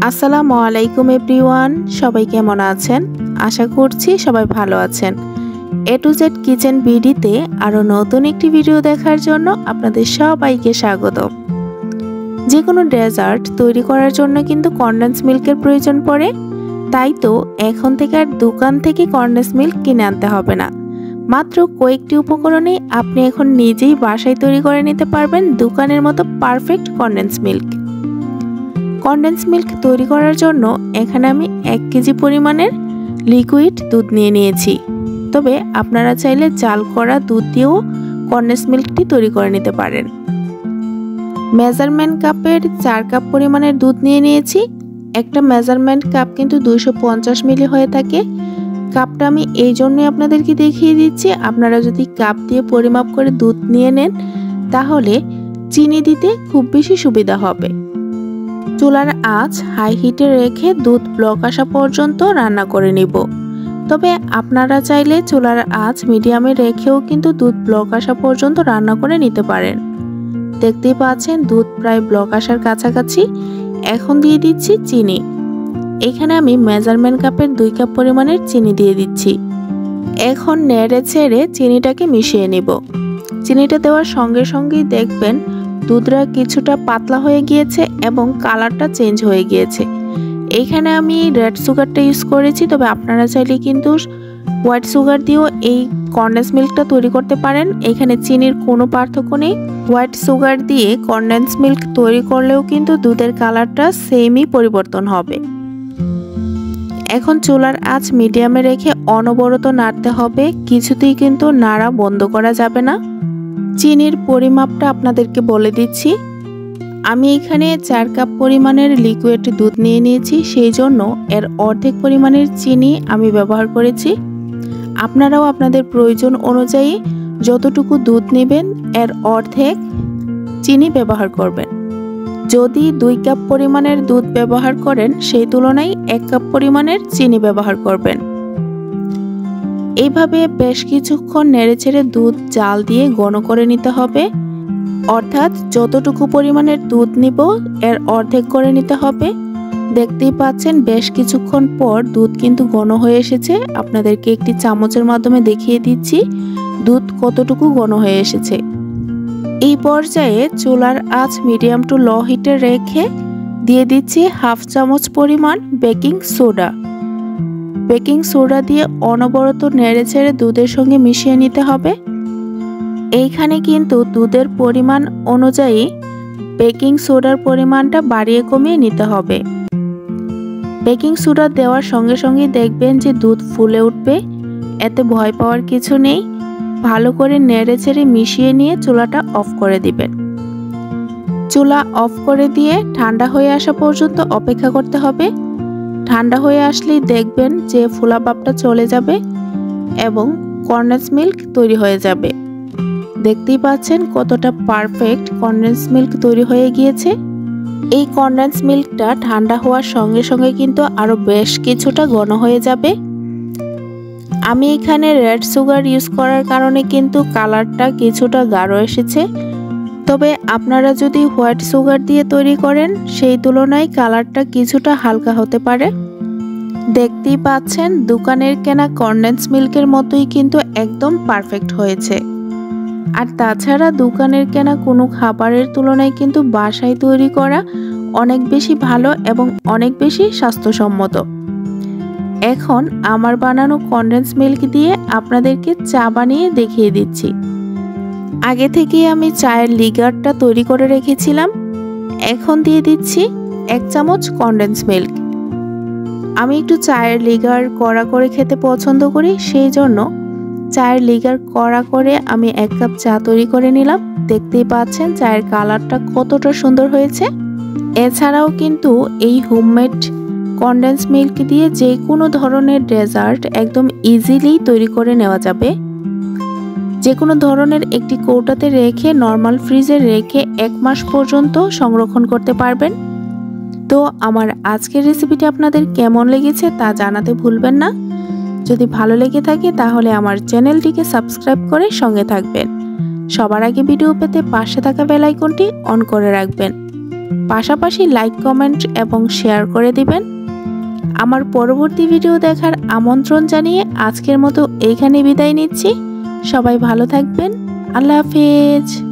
আসসালামু আলাইকুম এভরিওয়ান, সবাই কেমন আছেন? আশা করছি সবাই ভালো আছেন। এ টু জেড কিচেন বিডিতে আরও নতুন একটি ভিডিও দেখার জন্য আপনাদের সবাইকে স্বাগত। যে কোনো ডেজার্ট তৈরি করার জন্য কিন্তু কনডেন্স মিল্কের প্রয়োজন পড়ে, তাই তো এখন থেকে আর দোকান থেকে কনডেন্স মিল্ক কিনে আনতে হবে না। মাত্র কয়েকটি উপকরণে আপনি এখন নিজেই বাসায় তৈরি করে নিতে পারবেন দোকানের মতো perfect condense milk. Condense milk তৈরি করার জন্য এখানে আমি 1 কেজি পরিমাণের লিকুইড দুধ নিয়ে নিয়েছি। তবে আপনারা চাইলে জাল করা দুধ দিয়েও কনডেন্স মিল্কটি তৈরি করে নিতে পারেন। মেজারমেন্ট কাপের 4 কাপ পরিমাণের দুধ নিয়ে নিয়েছি। একটা মেজারমেন্ট কাপ কিন্তু 250 মিলি হয়ে থাকে। কাপটা আমি এই জন্যই আপনাদেরকে দেখিয়ে দিচ্ছি, আপনারা যদি কাপ দিয়ে পরিমাপ করে দুধ নিয়ে নেন তাহলে চিনি দিতে খুব বেশি সুবিধা হবে। চুলার আঁচ হাই হিটে রেখে দুধ ব্লক আসা পর্যন্ত রান্না করে নিব। তবে আপনারা চাইলে চুলার আঁচ মিডিয়ামে রেখেও কিন্তু দুধ ব্লক আসা পর্যন্ত রান্না করে নিতে পারেন। দেখতেই পাচ্ছেন দুধ প্রায় ব্লক আসার কাছাকাছি। এখন দিয়ে দিচ্ছি চিনি। এখানে আমি মেজারমেন্ট কাপের 2 কাপ পরিমাণের চিনি দিয়ে দিচ্ছি। এখন নেড়ে ছেড়ে চিনিটাকে মিশিয়ে নিব। চিনিটা দেওয়ার সঙ্গে সঙ্গেই দেখবেন দুধটা কিছুটা পাতলা হয়ে গিয়েছে এবং কালারটা চেঞ্জ হয়ে গিয়েছে। এইখানে আমি রেড সুগারটা ইউজ করেছি, তবে আপনারা চাইলে কিন্তু হোয়াইট সুগার দিয়েও এই কনডেন্স মিল্কটা তৈরি করতে পারেন। এখানে চিনির কোনো পার্থক্য নেই। হোয়াইট সুগার দিয়ে কনডেন্স মিল্ক তৈরি করলেও কিন্তু দুধের কালারটা সেমই পরিবর্তন হবে। এখন চুলার আঁচ মিডিয়ামে রেখে অনবরত নাড়তে হবে, কিছুতেই কিন্তু নাড়া বন্ধ করা যাবে না। চিনির পরিমাপটা আপনাদেরকে বলে দিচ্ছি। আমি এখানে 4 কাপ পরিমাণের লিকুইড দুধ নিয়ে নিয়েছি, সেই জন্য এর অর্ধেক পরিমাণের চিনি আমি ব্যবহার করেছি। আপনারাও আপনাদের প্রয়োজন অনুযায়ী যতটুকু দুধ নেবেন এর অর্ধেক চিনি ব্যবহার করবেন। যদি 2 কাপ পরিমাণের দুধ ব্যবহার করেন সেই তুলনায় 1 কাপ পরিমাণের চিনি ব্যবহার করবেন। এইভাবে বেশ কিছুক্ষণ নেড়েচেড়ে দুধ জাল দিয়ে ঘন করে নিতে হবে, অর্থাৎ যতটুকু পরিমাণের দুধ নিব এর অর্ধেক করে নিতে হবে। দেখতেই পাচ্ছেন বেশ কিছুক্ষণ পর দুধ কিন্তু ঘন হয়ে এসেছে। আপনাদেরকে একটি চামচের মাধ্যমে দেখিয়ে দিচ্ছি দুধ কতটুকু ঘন হয়ে এসেছে। এই পর্যায়ে চুলার আঁচ মিডিয়াম টু লো হিটে রেখে দিয়ে দিচ্ছি 1/2 চামচ পরিমাণ বেকিং সোডা। বেকিং সোডা দিয়ে অনবরত নেড়েচেড়ে দুধের সঙ্গে মিশিয়ে নিতে হবে। এইখানে কিন্তু দুধের পরিমাণ অনুযায়ী বেকিং সোডার পরিমাণটা বাড়িয়ে কমিয়ে নিতে হবে। বেকিং সোডা দেওয়ার সঙ্গে সঙ্গে দেখবেন যে দুধ ফুলে উঠবে, এতে ভয় পাওয়ার কিছু নেই। ভালো করে নেড়েচেড়ে মিশিয়ে নিয়ে চুলাটা অফ করে দিবেন। চুলা অফ করে দিয়ে ঠান্ডা হয়ে আসা পর্যন্ত অপেক্ষা করতে হবে। ঠান্ডা হয়ে আসলেই দেখবেন যে ফোলা ভাবটা চলে যাবে এবং কনডেন্স মিল্ক তৈরি হয়ে যাবে। দেখতেই পাচ্ছেন কতটা পারফেক্ট কনডেন্স মিল্ক তৈরি হয়ে গিয়েছে। এই কনডেন্স মিল্কটা ঠান্ডা হওয়ার সঙ্গে সঙ্গে কিন্তু আরও বেশ কিছুটা ঘন হয়ে যাবে। আমি এখানে রেড সুগার ইউজ করার কারণে কিন্তু কালারটা কিছুটা গাঢ় এসেছে, তবে আপনারা যদি হোয়াইট সুগার দিয়ে তৈরি করেন সেই তুলনায় কালারটা কিছুটা হালকা হতে পারে। দেখতেই পাচ্ছেন দোকানের কেনা কনডেন্স মিল্কের মতোই কিন্তু একদম পারফেক্ট হয়েছে। আর তাছাড়া দোকানের কেনা কোনো খাবারের তুলনায় কিন্তু বাসায় তৈরি করা অনেক বেশি ভালো এবং অনেক বেশি স্বাস্থ্যসম্মত। এখন আমার বানানো কনডেন্স মিল্ক দিয়ে আপনাদেরকে চা বানিয়ে দেখিয়ে দিচ্ছি। আগে থেকেই আমি চায়ের লিগারটা তৈরি করে রেখেছিলাম। এখন দিয়ে দিচ্ছি 1 চামচ কনডেন্স মিল্ক। আমি একটু চায়ের লিগার কড়া করে খেতে পছন্দ করি, সেই জন্য চায়ের লিগার কড়া করে আমি 1 কাপ চা তৈরি করে নিলাম। দেখতেই পাচ্ছেন চায়ের কালারটা কতটা সুন্দর হয়েছে। এছাড়াও কিন্তু এই হোমমেড কনডেন্স মিল্ক দিয়ে যে কোনো ধরনের ডেজার্ট একদম ইজিলি তৈরি করে নেওয়া যাবে। যে কোনো ধরনের একটি কৌটাতে রেখে নর্মাল ফ্রিজে রেখে 1 মাস পর্যন্ত সংরক্ষণ করতে পারবেন। তো আমার আজকের রেসিপিটি আপনাদের কেমন লেগেছে তা জানাতে ভুলবেন না। যদি ভালো লেগে থাকে তাহলে আমার চ্যানেলটিকে সাবস্ক্রাইব করে সঙ্গে থাকবেন। সবার আগে ভিডিও পেতে পাশে থাকা বেল আইকনটি অন করে রাখবেন। পাশাপাশি লাইক, কমেন্ট এবং শেয়ার করে দিবেন। আমার পরবর্তী ভিডিও দেখার আমন্ত্রণ জানিয়ে আজকের মতো এইখানে বিদায় নিচ্ছি। সবাই ভালো থাকবেন। আল্লাহ হাফেজ।